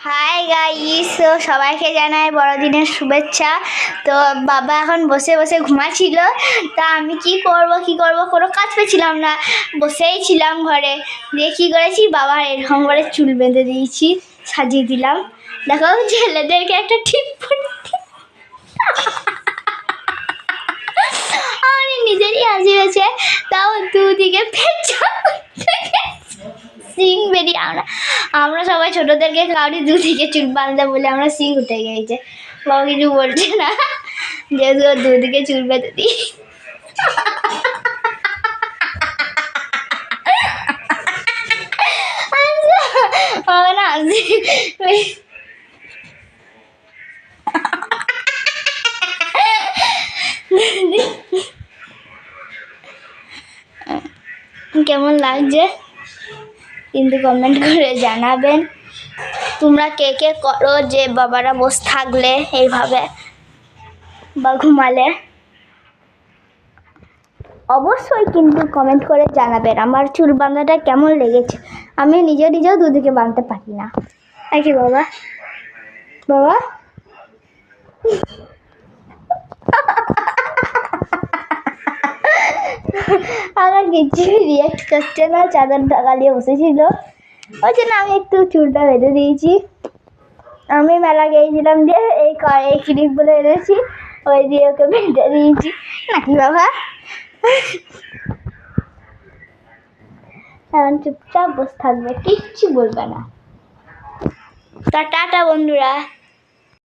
Hi guys, তো সবাইকে জানাই বড়দিনের শুভেচ্ছা। তো বাবা এখন বসে বসে ঘুমাচ্ছিল। তা আমি কি করব কোনো কাজ পেয়েছিলাম না, বসেই ছিলাম ঘরে। দিয়ে কী করেছি, বাবার এরকম করে চুল বেঁধে দিয়েছি, সাজিয়ে দিলাম। দেখো ছেলেদেরকে একটা ঠিক আমার নিজেরই হাসি হয়েছে। তাও দুদিকে সিং বেরিয়ে আমরা সবাই ছোটদেরকে কাউরি দুদিকে চুল বাঁধতে বলে আমরা সিং উঠে গিয়েছে। বাবা কিছু বলছে না, যেহেতু দুদিকে চুল বেঁধে দিই। বাবা না হাসি কেমন লাগছে কিন্তু কমেন্ট করে জানাবেন। তোমরা কে কে করো যে বাবারা বসে থাকলে এইভাবে বা ঘুমালে, অবশ্যই কিন্তু কমেন্ট করে জানাবেন আমার চুল বাঁধাটা কেমন লেগেছে। আমি নিজেও দুদিকে বাঁধতে পারি না। নাকি বাবা? বাবা আমার কিছু রিয়াক্ট করছে না, চাদর ঢাকা দিয়ে বসেছিল, ওই জন্য আমি একটু চুলটা বেঁধে দিয়েছি। আমি মেলা গিয়েছিলাম, যে এই ক্লিপগুলো এনেছি, ওই দিয়ে ওকে বেঁধে দিয়েছি। নাকি বাবা? এখন চুপচাপ বসে থাকবে, কিচ্ছু বলবে না। টাটা বন্ধুরা।